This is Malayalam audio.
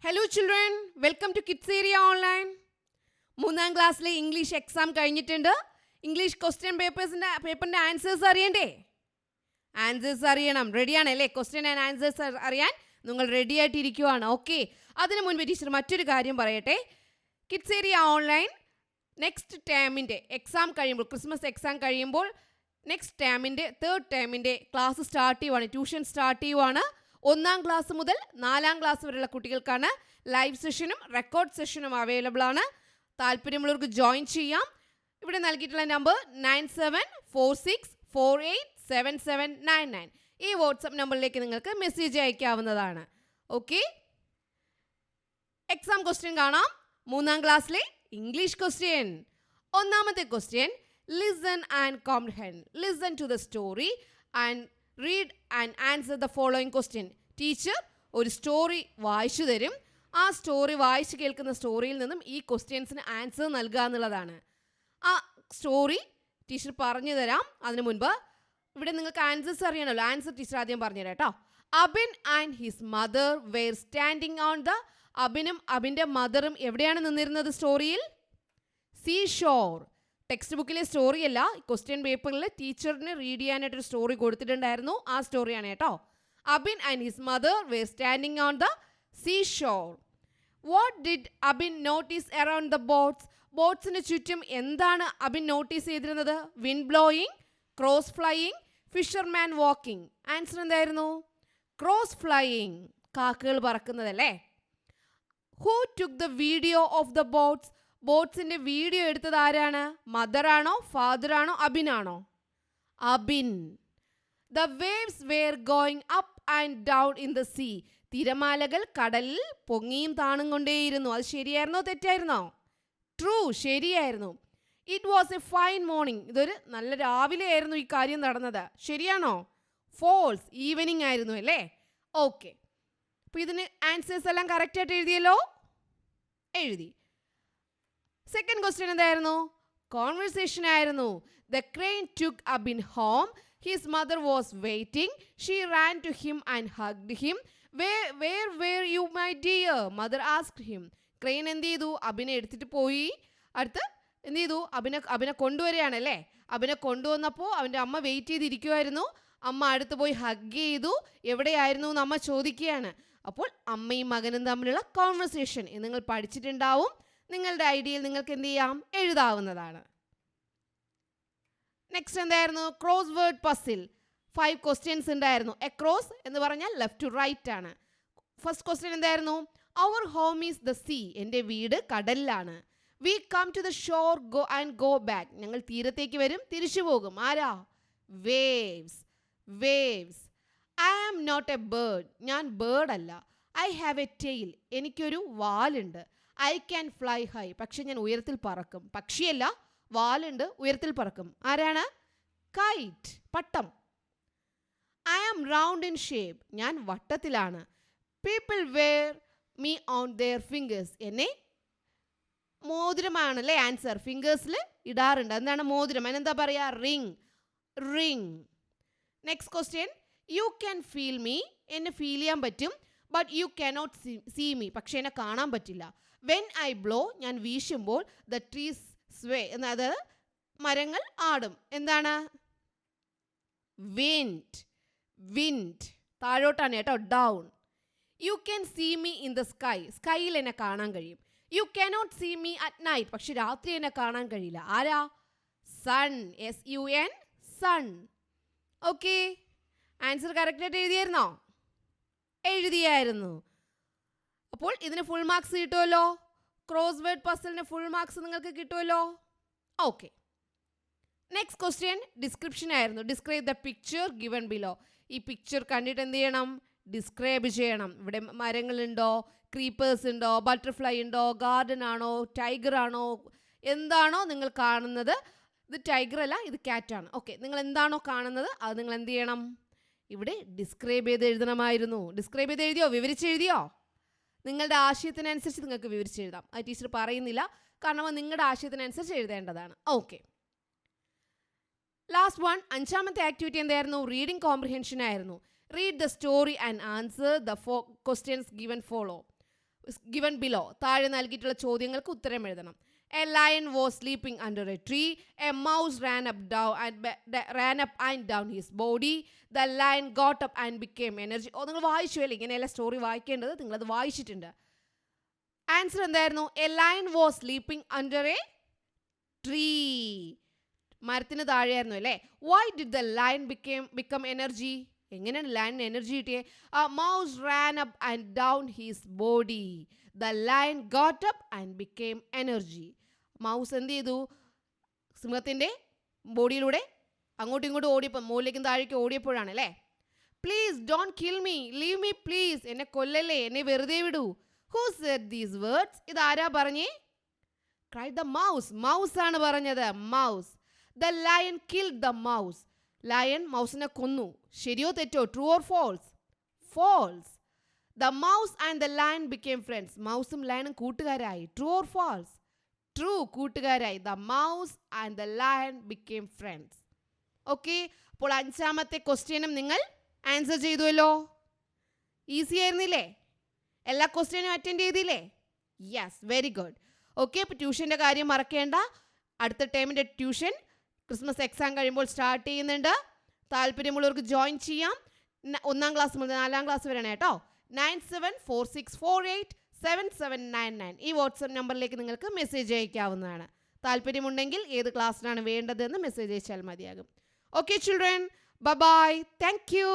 Hello children, welcome to Kids Area Online. മൂന്നാം ക്ലാസ്സിലെ ഇംഗ്ലീഷ് എക്സാം കഴിഞ്ഞിട്ടുണ്ട്. ഇംഗ്ലീഷ് ക്വസ്റ്റ്യൻ പേപ്പറിൻ്റെ ആൻസേഴ്സ് അറിയണ്ടേ? ആൻസേഴ്സ് അറിയണം. റെഡിയാണല്ലേ? ക്വസ്റ്റ്യൻ ആൻഡ് ആൻസേഴ്സ് അറിയാൻ നിങ്ങൾ റെഡി ആയിട്ടിരിക്കുവാണ്. ഓക്കെ, അതിനു മുൻപ് ടീച്ചർ മറ്റൊരു കാര്യം പറയട്ടെ. കിഡ്സ് ഏരിയ ഓൺലൈൻ നെക്സ്റ്റ് ടേമിൻ്റെ എക്സാം കഴിയുമ്പോൾ, ക്രിസ്മസ് എക്സാം കഴിയുമ്പോൾ നെക്സ്റ്റ് ടേമിൻ്റെ തേർഡ് ടേമിൻ്റെ ക്ലാസ് സ്റ്റാർട്ട് ചെയ്യുവാണ്, ട്യൂഷൻ സ്റ്റാർട്ട് ചെയ്യുവാണ്. 1ാം ക്ലാസ് മുതൽ 4ാം ക്ലാസ് വരെയുള്ള കുട്ടികൾക്കാണ് ലൈവ് സെഷനും റെക്കോർഡ് സെഷനും അവൈലബിൾ ആണ്. താല്പര്യമുള്ളവർക്ക് ജോയിൻ ചെയ്യാം. ഇവിടെ നൽകിയിട്ടുള്ള നമ്പർ 9746487799. ഈ വാട്സപ്പ് നമ്പറിലേക്ക് നിങ്ങൾക്ക് മെസ്സേജ് അയക്കാവുന്നതാണ്. ഓക്കെ, എക്സാം ക്വസ്റ്റ്യൻ കാണാം. 3ാം ക്ലാസ്സിലെ ഇംഗ്ലീഷ് ക്വസ്റ്റ്യൻ. ഒന്നാമത്തെ question, listen and comprehend. Listen to the story and read and answer the following question. Teacher ഒരു സ്റ്റോറി വായിച്ചു തരും. ആ സ്റ്റോറി വായിച്ചു കേൾക്കുന്ന സ്റ്റോറിയിൽ നിന്നും ഈ ക്വസ്റ്റ്യൻസിന് ആൻസർ നൽകുക എന്നുള്ളതാണ്. ആ സ്റ്റോറി ടീച്ചർ പറഞ്ഞു തരാം. അതിനു മുൻപ് ഇവിടെ നിങ്ങൾക്ക് ആൻസേഴ്സ് അറിയണമല്ലോ. ആൻസർ ടീച്ചർ ആദ്യം പറഞ്ഞു തരാം കേട്ടോ. Abin and his mother were standing on the. അബിനും അബിൻ്റെ മദറും എവിടെയാണ് നിന്നിരുന്നത് സ്റ്റോറിയിൽ? Sea shore. ടെക്സ്റ്റ് ബുക്കിലെ സ്റ്റോറി അല്ല, ക്വസ്റ്റ്യൻ പേപ്പറിൽ ടീച്ചറിന് റീഡ് ചെയ്യാനായിട്ടൊരു സ്റ്റോറി കൊടുത്തിട്ടുണ്ടായിരുന്നു. ആ സ്റ്റോറിയാണ് കേട്ടോ. Abin and his mother were standing on the sea shore. What did Abin notice around the boats. ബോട്ട്സിന് ചുറ്റും എന്താണ് അബിൻ നോട്ടീസ് ചെയ്തിരുന്നത്? Wind blowing, crows flying, fisherman walking. Answer എന്തായിരുന്നു? ക്രോസ് ഫ്ലൈയിങ്, കാക്കകൾ പറക്കുന്നതല്ലേ. Who took the video of the boats. ബോട്ട്സിൻ്റെ വീഡിയോ എടുത്തത് ആരാണ്? മദറാണോ ഫാദറാണോ അബിനാണോ? Abin. The waves were going up and down in the sea. തിരമാലകൾ കടലിൽ പൊങ്ങിയും താണും കൊണ്ടേയിരുന്നു. അത് ശരിയായിരുന്നോ തെറ്റായിരുന്നോ? ട്രൂ, ശരിയായിരുന്നു. It was a fine morning. ഇതൊരു നല്ല രാവിലെ ആയിരുന്നു ഈ കാര്യം നടന്നത്. ശരിയാണോ? ഫോൾസ്, ഈവനിങ് ആയിരുന്നു അല്ലേ. ഓക്കെ, അപ്പോൾ ഇതിന് ആൻസേഴ്സ് എല്ലാം കറക്റ്റായിട്ട് എഴുതിയല്ലോ. എഴുതി. സെക്കൻഡ് ക്വസ്റ്റ്യൻ എന്തായിരുന്നു? കോൺവെർസേഷൻ ആയിരുന്നു. The crane took Abin home. His mother was waiting. She ran to him and hugged him. Where you my dear mother asked him. Crane എന്ത് ചെയ്തു? അബിനെ എടുത്തിട്ട് പോയി. അടുത്ത് എന്ത് ചെയ്തു? അബിനെ കൊണ്ടുവരികയാണല്ലേ. അബിനെ കൊണ്ടുവന്നപ്പോൾ അവൻ്റെ അമ്മ വെയിറ്റ് ചെയ്തിരിക്കുമായിരുന്നു. അമ്മ അടുത്ത് പോയി ഹഗ് ചെയ്തു. എവിടെയായിരുന്നു എന്ന് അമ്മ ചോദിക്കുകയാണ്. അപ്പോൾ അമ്മയും മകനും തമ്മിലുള്ള കോൺവെർസേഷൻ നിങ്ങൾ പഠിച്ചിട്ടുണ്ടാവും. നിങ്ങളുടെ ഐഡിയയിൽ നിങ്ങൾക്ക് എന്ത് ചെയ്യാം? എഴുതാവുന്നതാണ്. നെക്സ്റ്റ് എന്തായിരുന്നു? Crossword puzzle. 5 ക്വസ്റ്റ്യൻസ് ഉണ്ടായിരുന്നു. എക്രോസ് എന്ന് പറഞ്ഞാൽ ലെഫ്റ്റ് ടു റൈറ്റ് ആണ്. ഫസ്റ്റ് ക്വസ്റ്റ്യൻ എന്തായിരുന്നു? Our home is the sea. എൻ്റെ വീട് കടലിലാണ്. We come to the shore go and go back. ഞങ്ങൾ തീരത്തേക്ക് വരും, തിരിച്ചു പോകും. ആരാ? Waves. Waves. I am not a bird. ഞാൻ ബേർഡ് അല്ല. I have a tail. എനിക്കൊരു വാലുണ്ട്. I can fly high. പക്ഷെ ഞാൻ ഉയരത്തിൽ പറക്കും. പക്ഷിയല്ല, വാലുണ്ട്, ഉയരത്തിൽ പറക്കും. ആരാണ്? കൈറ്റ്, പട്ടം. I am round in shape. ഞാൻ വട്ടത്തിലാണ്. People wear me on their fingers. എന്നെ മോതിരമാണല്ലേ ആൻസർ. ഫിംഗേഴ്സിൽ ഇടാറുണ്ട്. എന്താണ് മോതിരം? അതിനെന്താ പറയുക? Ring. Ring. Next question, you can feel me. എന്നെ ഫീൽ ചെയ്യാൻ പറ്റും. But you cannot see me. പക്ഷെ എന്നെ കാണാൻ പറ്റില്ല. When I blow. ഞാൻ വീശുമ്പോൾ ദ ട്രീസ് സ്വേ. അതായത് മരങ്ങൾ ആടും. എന്താണ്? വിൻഡ്. വിൻഡ്. താഴോട്ടാണ് കേട്ടോ, down. You can see me in the sky. സ്കൈയിൽ എന്നെ കാണാൻ കഴിയും. You cannot see me at night. പക്ഷെ രാത്രി എന്നെ കാണാൻ കഴിയില്ല. ആരാ? Sun. SUN, sun. Okay, answer കറക്റ്റായിട്ട് എഴുതിയായിരുന്നോ? എഴുതിയായിരുന്നു. അപ്പോൾ ഇതിന് ഫുൾ മാർക്സ് കിട്ടുമല്ലോ. ക്രോസ് വേർഡ് പസിലിന് ഫുൾ മാർക്സ് നിങ്ങൾക്ക് കിട്ടുമല്ലോ. ഓക്കെ, നെക്സ്റ്റ് ക്വസ്റ്റ്യൻ ഡിസ്ക്രിപ്ഷൻ ആയിരുന്നു. Describe the picture given below. ഈ പിക്ചർ കണ്ടിട്ട് എന്ത് ചെയ്യണം? ഡിസ്ക്രൈബ് ചെയ്യണം. ഇവിടെ മരങ്ങളുണ്ടോ, ക്രീപ്പേഴ്സ് ഉണ്ടോ, ബട്ടർഫ്ലൈ ഉണ്ടോ, ഗാർഡൻ ആണോ, ടൈഗർ ആണോ, എന്താണോ നിങ്ങൾ കാണുന്നത്? ഇത് ടൈഗർ അല്ല, ഇത് ക്യാറ്റാണ്. ഓക്കെ, നിങ്ങൾ എന്താണോ കാണുന്നത് അത് നിങ്ങൾ എന്ത് ചെയ്യണം? ഇവിടെ ഡിസ്ക്രൈബ് ചെയ്ത് എഴുതണമായിരുന്നു. ഡിസ്ക്രൈബ് ചെയ്ത് എഴുതിയോ? വിവരിച്ചെഴുതിയോ? നിങ്ങളുടെ ആശയത്തിനനുസരിച്ച് നിങ്ങൾക്ക് വിവരിച്ചെഴുതാം. അത് ടീച്ചർ പറയുന്നില്ല, കാരണം നിങ്ങളുടെ ആശയത്തിനനുസരിച്ച് എഴുതേണ്ടതാണ്. ഓക്കെ, ലാസ്റ്റ് വൺ, 5ാമത്തെ ആക്ടിവിറ്റി എന്തായിരുന്നു? റീഡിംഗ് കോംപ്രിഹെൻഷൻ ആയിരുന്നു. Read the story and answer the questions given follow. Given below, താഴെ നൽകിയിട്ടുള്ള ചോദ്യങ്ങൾക്ക് ഉത്തരം എഴുതണം. A lion was sleeping under A tree. A mouse ran up and down his body. The lion got up and became energy. നിങ്ങൾ വായിച്ചു അല്ലേ? ഇങ്ങനെയല്ല സ്റ്റോറി വായിക്കേണ്ടത്, നിങ്ങളത് വായിച്ചിട്ടുണ്ട്. ആൻസർ എന്തായിരുന്നു? A lion was sleeping under A tree. മരത്തിന് താഴെയായിരുന്നു അല്ലേ? Why did the lion become energy? എങ്ങനെയാണ് ലയണിന് എനർജി കിട്ടിയേ? Mouse ran up and down his body. The lion got up and became energy. Mouse എന്ത് ചെയ്തു? സിംഹത്തിൻ്റെ ബോഡിയിലൂടെ അങ്ങോട്ടും ഇങ്ങോട്ടും ഓടിയപ്പോൾ, മുകളിലേക്കും താഴേക്ക് ഓടിയപ്പോഴാണ് അല്ലേ? Please don't kill me, leave me please, എന്നെ കൊല്ലല്ലേ, എന്നെ വെറുതെ വിടൂ. Who said these words? ഇതാരാ പറഞ്ഞേ? Cried the mouse. മൗസ് ആണ് പറഞ്ഞത്. Mouse. The lion killed the mouse. Lion മൗസിനെ കൊന്നു. ശരിയോ തെറ്റോ? True or false? False. The mouse and the lion became friends. മൗസും ലയണും കൂട്ടുകാരായി. True or false? ട്രൂ, കൂട്ടുകാരായി. The mouse and the lion became friends. Okay, അപ്പോൾ 5ാമത്തെ ക്വസ്റ്റ്യനും നിങ്ങൾ ആൻസർ ചെയ്തുവല്ലോ. ഈസി ആയിരുന്നില്ലേ? എല്ലാ ക്വസ്റ്റ്യനും അറ്റൻഡ് ചെയ്തില്ലേ? Yes, very good. ഓക്കെ, അപ്പോൾ ട്യൂഷൻ്റെ കാര്യം മറക്കേണ്ട. അടുത്ത ടൈമിൻ്റെ ട്യൂഷൻ ക്രിസ്മസ് എക്സാം കഴിയുമ്പോൾ സ്റ്റാർട്ട് ചെയ്യുന്നുണ്ട്. താല്പര്യമുള്ളവർക്ക് ജോയിൻ ചെയ്യാം. 1ാം ക്ലാസ് മുതൽ 4ാം ക്ലാസ് വരെയാണ് കേട്ടോ. 9746487799 ഈ വാട്സപ്പ് നമ്പറിലേക്ക് നിങ്ങൾക്ക് മെസ്സേജ് അയക്കാവുന്നതാണ്. താല്പര്യമുണ്ടെങ്കിൽ ഏത് ക്ലാസ്സിലാണ് വേണ്ടതെന്ന് മെസ്സേജ് അയച്ചാൽ മതിയാകും. Okay children, bye bye, thank you.